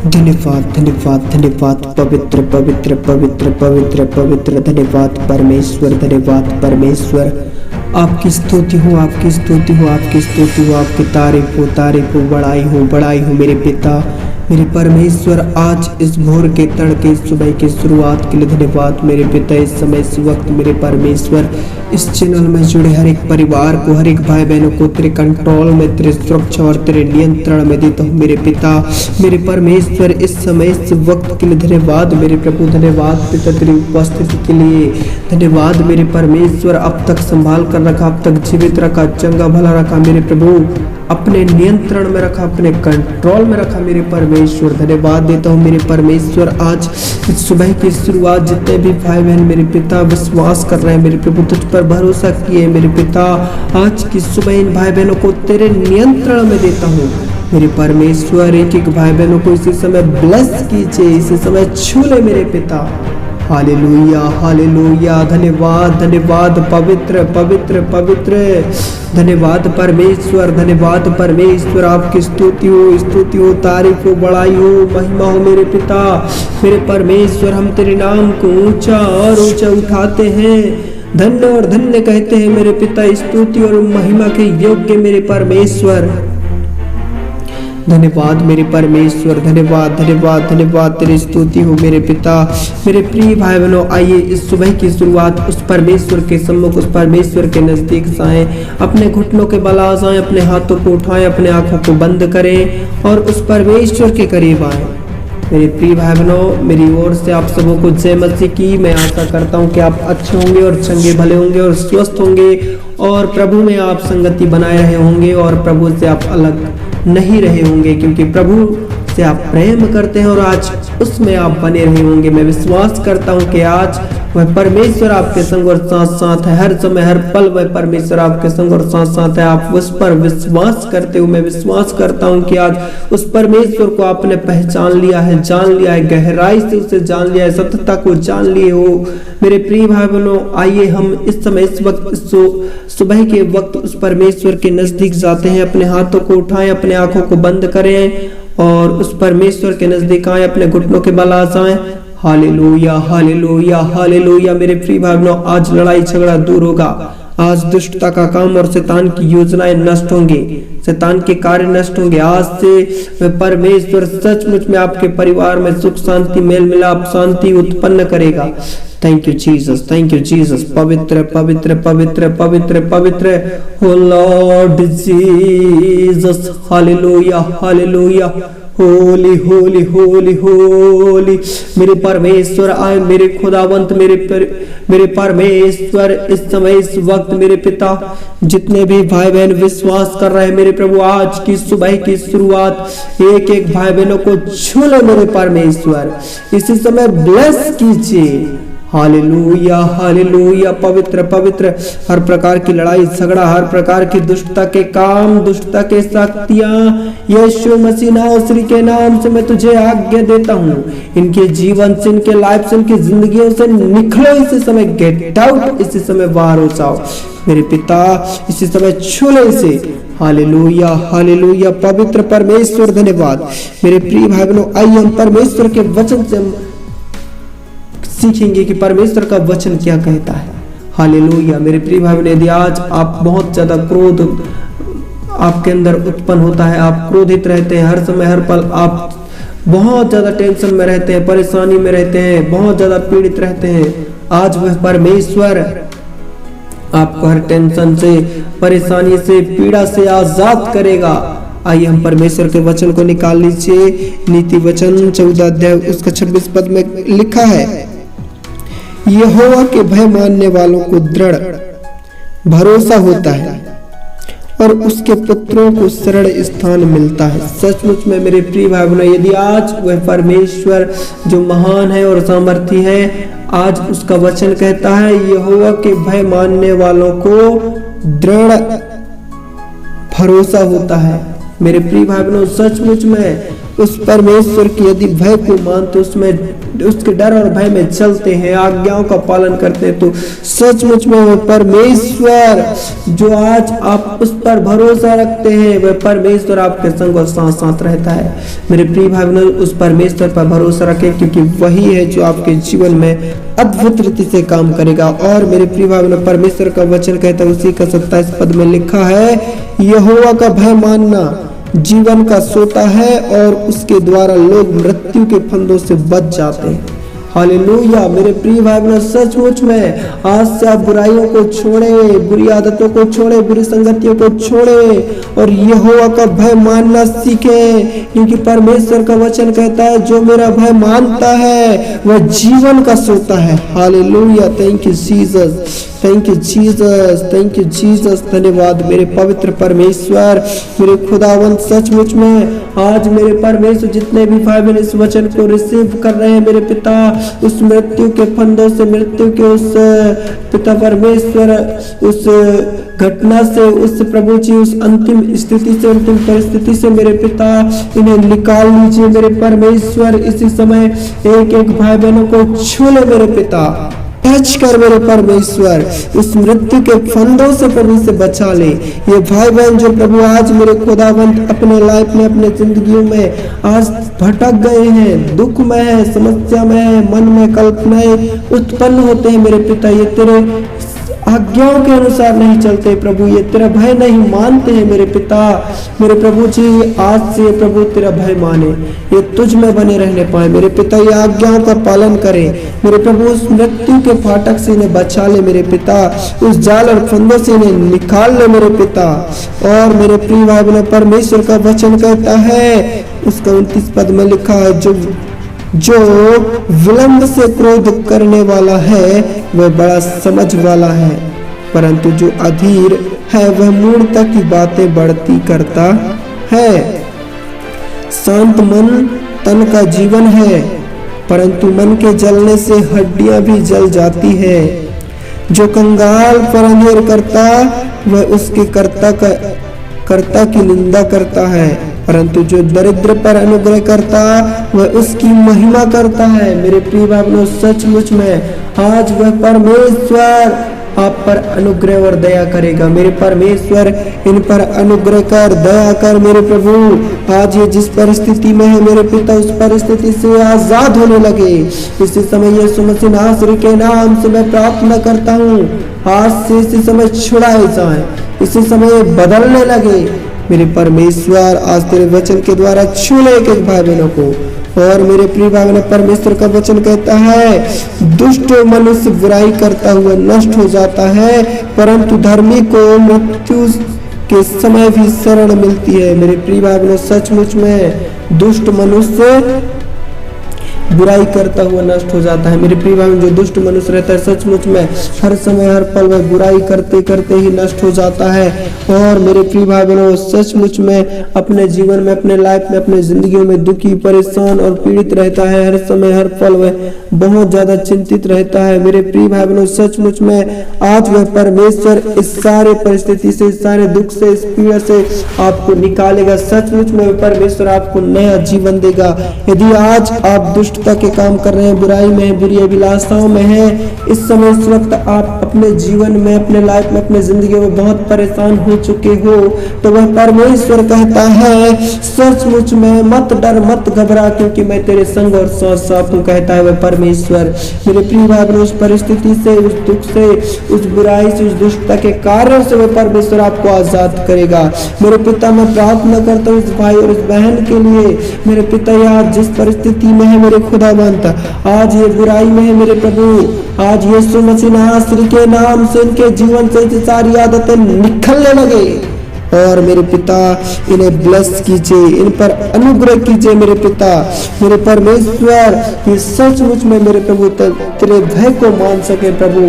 धन्यवाद धन्यवाद धन्यवाद पवित्र पवित्र पवित्र पवित्र पवित्र धन्यवाद परमेश्वर, धन्यवाद परमेश्वर। आपकी स्तुति हो, आपकी स्तुति हो, आपकी स्तुति हो, आपकी तारीफ हो, बड़ाई हो मेरे पिता, मेरे परमेश्वर। आज इस भोर के तड़के सुबह की शुरुआत के लिए धन्यवाद मेरे पिता। इस समय इस वक्त मेरे परमेश्वर इस चैनल में जुड़े हर एक परिवार को, हर एक भाई बहनों को तेरे कंट्रोल में, तेरे सुरक्षा और तेरे नियंत्रण में देता हूँ मेरे पिता, मेरे परमेश्वर। इस समय इस वक्त के लिए धन्यवाद मेरे प्रभु, धन्यवाद पिता तेरी उपस्थिति के लिए, धन्यवाद मेरे परमेश्वर। अब तक संभाल कर रखा, अब तक जीवित रखा, चंगा भला रखा मेरे प्रभु, अपने नियंत्रण में रखा, अपने कंट्रोल में रखा मेरे परमेश्वर। धन्यवाद देता हूँ मेरे परमेश्वर। आज इस सुबह की शुरुआत जितने भी भाई बहन मेरे पिता विश्वास कर रहे हैं मेरे प्रभु, तुझ पर भरोसा किए मेरे पिता, आज की सुबह इन भाई बहनों को तेरे नियंत्रण में देता हूँ मेरे परमेश्वर। एक एक भाई बहनों को इसी समय ब्लेस कीजिए, इसी समय छू ले मेरे पिता। हालेलुया हालेलुया, धन्यवाद धन्यवाद पवित्र पवित्र पवित्र, धन्यवाद परमेश्वर, धन्यवाद परमेश्वर। आपकी स्तुति हो, तारीफ हो, बड़ाई हो, महिमा हो मेरे पिता, मेरे परमेश्वर। हम तेरे नाम को ऊंचा और ऊंचा उठाते हैं, धन्य और धन्य कहते हैं मेरे पिता, स्तुति और महिमा के योग्य मेरे परमेश्वर। धन्यवाद मेरे परमेश्वर, धन्यवाद धन्यवाद धन्यवाद, तेरी स्तुति हो मेरे पिता। मेरे प्रिय भाई बहनों, आइए इस सुबह की शुरुआत उस परमेश्वर के सम्मुख, उस परमेश्वर के नजदीक जाएं, अपने घुटनों के बल आ जाएं, अपने हाथों को उठाएं, अपने आंखों को बंद करें और उस परमेश्वर के करीब आएं। मेरे प्रिय भाई बहनों, मेरी ओर से आप सबों को जय मसीह की। मैं आशा करता हूँ कि आप अच्छे होंगे और चंगे भले होंगे और स्वस्थ होंगे और प्रभु में आप संगति बनाए रहे होंगे और प्रभु से आप अलग नहीं रहे होंगे, क्योंकि प्रभु से आप प्रेम करते हैं और आज उसमें आप बने रहे होंगे। मैं विश्वास करता हूं कि आज वह परमेश्वर आपके संग और साथ साथ है, हर समय हर पल वह परमेश्वर आपके संग और साथ साथ है। आप उस पर विश्वास करते हो। मैं विश्वास करता हूं कि आज उस परमेश्वर को आपने पहचान लिया है, जान लिया है, गहराई से उसे जान लिया है, सत्यता को जान लिए हो मेरे प्रिय भाई बहनों। आइए हम इस समय इस वक्त सुबह के वक्त उस परमेश्वर के नजदीक जाते हैं। अपने हाथों को उठाएं, अपने आंखों को बंद करें और उस परमेश्वर के नजदीक आए, अपने घुटनों के बल आ जाएं। हालेलुया हालेलुया हालेलुया मेरे प्रिय भाई बहनों, आज लड़ाई झगड़ा दूर होगा, आज दुष्टता का काम और शैतान की योजनाएं नष्ट होंगी, शैतान के कार्य नष्ट होंगे। आज से परमेश्वर सचमुच में आपके परिवार में सुख शांति, मेल मिलाप, शांति उत्पन्न करेगा। Thank you Jesus, thank you Jesus. पवित्र पवित्र पवित्र पवित्र पवित्र हो Lord Jesus. Hallelujah hallelujah, Holi Holi Holi Holi मेरे परमेश्वर। आए मेरे खुदावंत, मेरे परमेश्वर, इस समय इस वक्त मेरे पिता जितने भी भाई बहन विश्वास कर रहे हैं मेरे प्रभु, आज की सुबह की शुरुआत एक एक भाई बहनों को छू ले मेरे परमेश्वर, इसी समय ब्लेस कीजिए। हालेलुया हालेलुया, पवित्र पवित्र। हर प्रकार की लड़ाई झगड़ा, हर प्रकार की दुष्टता के काम, दुष्टता के शक्तियां यीशु मसीह नासरी के नाम से मैं तुझे आज्ञा देता हूँ, इनके जीवन से, इनके लाइफ से, इनकी जिंदगियों से निकलो इसी समय, गेट आउट इसी समय, बाहर हो जाओ मेरे पिता, इसी समय छू ले इसे। हालेलुया हालेलुया, पवित्र परमेश्वर धन्यवाद। मेरे प्रिय भाई बहनों, आइए हम परमेश्वर के वचन से सीखेंगे कि परमेश्वर का वचन क्या कहता है। हालेलुया मेरे प्रिय भाई बहनों, यदि आज आप बहुत ज्यादा क्रोध आपके अंदर उत्पन्न होता है, आप क्रोधित रहते हैं हर समय हर पल, आप बहुत ज्यादा टेंशन में रहते हैं, परेशानी में रहते हैं, बहुत ज्यादा पीड़ित रहते हैं, आज वह परमेश्वर आपको हर टेंशन से, परेशानी से, पीड़ा से आजाद करेगा। आइए हम परमेश्वर के वचन को निकाल लीजिए। नीति वचन 14 अध्याय उसका 26 पद में लिखा है, यहोवा के भय मानने वालों को दृढ़ भरोसा होता है और उसके पुत्रों को शरण स्थान मिलता है। सचमुच में मेरे प्रिय भाई बहनों, यदि आज वह परमेश्वर जो महान है और सामर्थी है, आज उसका वचन कहता है यहोवा के भय मानने वालों को दृढ़ भरोसा होता है। मेरे प्रिय भाई बहनों, सचमुच में उस परमेश्वर की यदि भय को मानते, उसमें उसके डर और भय में चलते हैं, आज्ञाओं का पालन करते हैं, तो सचमुच में वह परमेश्वर जो आज आप उस पर भरोसा रखते हैं, वह परमेश्वर आपके संग और साथ साथ रहता है। मेरे प्रिय भाई बहनों, उस परमेश्वर पर भरोसा रखें, क्योंकि वही है जो आपके जीवन में अद्भुत रीति से काम करेगा। और मेरे प्रिय भाई बहनों, परमेश्वर का वचन कहता है, उसी का 27 पद में लिखा है, यहोवा का भय मानना जीवन का सोता है और उसके द्वारा लोग मृत्यु के फंदों से बच जाते हैं। हालेलुया। मेरे प्रिय भाई बहनों, सचमुच में आज से आप बुराइयों को छोड़े, बुरी आदतों को छोड़े, बुरी संगतियों को छोड़े और यहोवा का भय मानना सीखे, क्योंकि परमेश्वर का वचन कहता है, जो मेरा भय मानता है वह जीवन का सोता है। Hallelujah. Thank you Jesus, thank you Jesus, thank you Jesus. धन्यवाद मेरे पवित्र परमेश्वर, मेरे खुदावंत। सचमुच में आज मेरे परमेश्वर, जितने भी भाई बहन इस वचन को रिसीव कर रहे हैं मेरे पिता, उस मृत्यु के फंदों से, मृत्यु के उस पिता परमेश्वर, उस घटना से, उस प्रभु जी, उस अंतिम स्थिति से, अंतिम परिस्थिति से मेरे पिता इन्हें निकाल लीजिए मेरे परमेश्वर। इसी समय एक एक भाई बहनों को छू ले मेरे पिता, टच कर मेरे परमेश्वर, उस मृत्यु के फंदों से प्रभु से बचा ले। ये भाई बहन जो प्रभु आज मेरे खुदावंत अपने लाइफ में, अपने जिंदगियों में आज भटक गए हैं, दुख में है, समस्या में है, मन में कल्पनाएं उत्पन्न होते हैं मेरे पिता, ये तेरे आज्ञाओं के अनुसार नहीं चलते प्रभु, ये तेरा भय नहीं मानते हैं मेरे पिता, मेरे प्रभु जी। आज से प्रभु तेरा भय माने, ये तुझ में बने रहने पाए मेरे पिता, ये आज्ञाओं का पालन करें मेरे प्रभु। उस मृत्यु के फाटक से इन्हें बचा ले मेरे पिता, उस जाल और फंदों से इन्हें निकाल ले मेरे पिता। और मेरे प्रिय भाई बहनों, परमेश्वर का वचन कहता है, उसका 29 पद में लिखा है, जो विलंब से क्रोध करने वाला है वह बड़ा समझ वाला है, परंतु जो अधीर है वह मूर्खता की बातें बढ़ती करता है। शांत मन तन का जीवन है, परंतु मन के जलने से हड्डियां भी जल जाती है। जो कंगाल पर अंधेर करता वह उसके कर्ता की निंदा करता है, परंतु जो दरिद्र पर अनुग्रह करता वह उसकी महिमा करता है। मेरे प्रिय भाइयों, सचमुच में आज वह परमेश्वर आप पर अनुग्रह और दया करेगा। मेरे परमेश्वर इन पर अनुग्रह कर, दया कर मेरे प्रभु। आज ये जिस परिस्थिति में है मेरे पिता, उस परिस्थिति से आजाद होने लगे। इसी समय यीशु मसीह नासरी के नाम से मैं प्रार्थना करता हूँ, आज से इसी समय छुड़ाए जाएं, इसी समय बदलने लगे मेरे परमेश्वर। आज तेरे वचन के द्वारा छू ले एक भाई बहनों को। और मेरे प्रिय भाई बहनों, परमेश्वर का वचन कहता है, दुष्ट मनुष्य बुराई करता हुआ नष्ट हो जाता है, परंतु धर्मी को मृत्यु के समय भी शरण मिलती है। मेरे प्रिय भाई बहनों, सचमुच में दुष्ट मनुष्य बुराई करता हुआ नष्ट हो जाता है। मेरे प्रिय भाई, जो दुष्ट मनुष्य रहता है सचमुच में हर समय हर पल वह बुराई करते करते ही नष्ट हो जाता है। और मेरे प्रिय भाई बहनों, सचमुच में अपने जीवन में, अपने लाइफ में, अपने जिंदगियों में दुखी, परेशान और पीड़ित रहता है। हर समय हर पल वह बहुत ज्यादा चिंतित रहता है। मेरे प्रिय भाई बहनों, सचमुच में आज वह परमेश्वर इस सारे परिस्थिति से, इस सारे दुख से, इस पीड़ा से आपको निकालेगा। सचमुच में परमेश्वर आपको नया जीवन देगा। यदि आज आप दुष्ट के काम कर रहे हैं, बुराई में है, बुरी अभिलाषाओं में है, इस समय इस वक्त आप अपने जीवन में, अपने लाइफ में, अपने जिंदगी में बहुत परेशान हो चुके हो, तो वह परमेश्वर कहता है, सचमुच में मत डर, मत घबरा, क्योंकि मैं तेरे संग और साथ साथ हूं, कहता है वह परमेश्वर। मेरे प्रिय भाई, उस परिस्थिति से, उस दुख से, उस बुराई से, उस दुष्टता के कारण से वह परमेश्वर आपको आजाद करेगा। मेरे पिता, मैं प्रार्थना करता हूँ इस भाई और इस बहन के लिए। मेरे पिता, आज जिस परिस्थिति में है मेरे खुदावंत, आज ये बुराई में है मेरे प्रभु, आज यीशु मसीह नासरी के नाम से इनके जीवन से सारी आदतें निकलने लगे। और मेरे पिता, इन्हें ब्लेस कीजिए, इन पर अनुग्रह कीजिए मेरे पिता, मेरे परमेश्वर। ये सचमुच में मेरे प्रभु तेरे भय को मान सके प्रभु,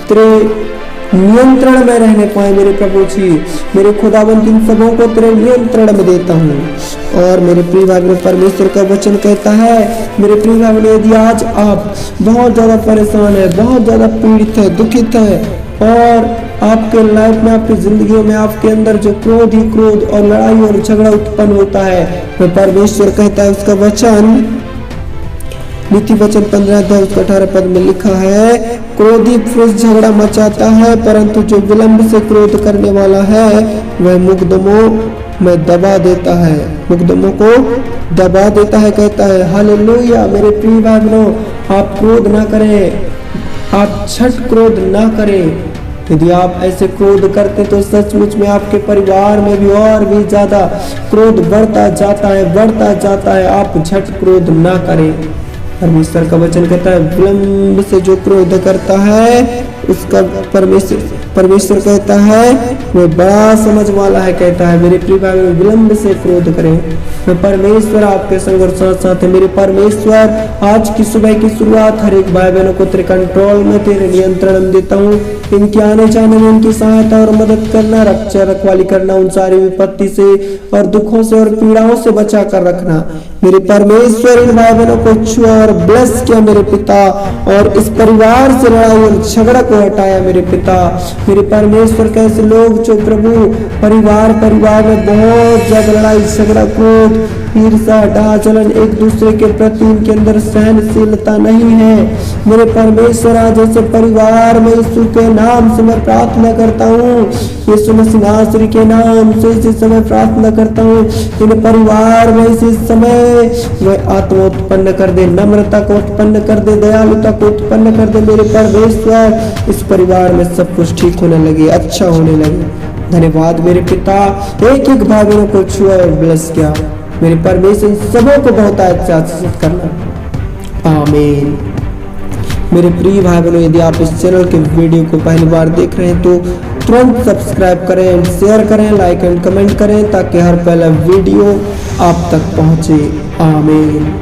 तेरे नियंत्रण में रहने पाए मेरे प्रभु जी। मेरे खुदावंत, इन सबों को तेरे नियंत्रण में देता हूँ। और मेरे प्रिय भाई, परमेश्वर का वचन कहता है, मेरे प्रिय भाई, यदि आज आप बहुत ज्यादा परेशान है, बहुत ज्यादा पीड़ित है, दुखित है, और आपके लाइफ में, आपकी जिंदगी में, आपके अंदर जो क्रोध ही क्रोध और लड़ाई और झगड़ा उत्पन्न होता है, वह परमेश्वर कहता है, उसका वचन नीति वचन 15 अध्याय उसका 18 पद में लिखा है, क्रोधी पुरुष झगड़ा मचाता है, परंतु जो विलंब से क्रोध करने वाला है वह मुकदमों में दबा देता है, मुकदमों को दबा देता है। कहता है हालेलुया। मेरे प्रिय भाई बहनों, आप क्रोध ना करें, आप छठ क्रोध ना करें। यदि आप ऐसे क्रोध करते तो सचमुच में आपके परिवार में भी और भी ज्यादा क्रोध बढ़ता जाता है, बढ़ता जाता है। आप झट क्रोध ना करें। परमेश्वर का वचन कहता है, विलंब से जो क्रोध करता है उसका परमेश्वर कहता है वो बड़ा समझ वाला है। कहता है मेरे प्रिय भाई, विलंब से क्रोध करें। मैं परमेश्वर आपके संग और साथ साथ है। मेरे परमेश्वर, आज की सुबह की शुरुआत हर एक भाई बहनों को तेरे कंट्रोल में, तेरे नियंत्रण में देता हूँ। इनके आने जाने में इनकी सहायता और मदद करना, रक्षा रखवाली करना, उन सारी विपत्ति से और दुखों से और पीड़ाओं से बचा कर रखना। मेरे परमेश्वर, इन भाई बहनों को छुआ और ब्लेस किया मेरे पिता, और इस परिवार से लड़ाई और झगड़ा को हटाया मेरे पिता। मेरे परमेश्वर, कैसे लोग जो प्रभु परिवार में बहुत ज्यादा लड़ाई झगड़ा, क्रोध, ईर्ष्या, डाचलन, एक दूसरे के प्रति इनके अंदर सहनशीलता नहीं है। मेरे परमेश्वर, आज ऐसे परिवार में यीशु के नाम से मैं प्रार्थना करता हूँ, यीशु मसीह नासरी के नाम से इसी समय प्रार्थना करता हूँ, इन परिवार में इसी समय वह आत्मा उत्पन्न कर दे, नम्रता को उत्पन्न कर दे, दयालुता को उत्पन्न कर दे। मेरे परमेश्वर, इस परिवार में सब कुछ ठीक होने लगे, अच्छा होने लगे। धन्यवाद मेरे पिता, एक एक भाई बहनों को छुआ और ब्लेस किया। मेरे परमेश्वर, सबों को बहुत अच्छा आशीषित करना। आमीन। मेरे प्रिय भाई बहनों, यदि आप इस चैनल के वीडियो को पहली बार देख रहे हैं तो तुरंत सब्सक्राइब करें एंड शेयर करें, लाइक एंड कमेंट करें, ताकि हर पहला वीडियो आप तक पहुंचे। आमीन।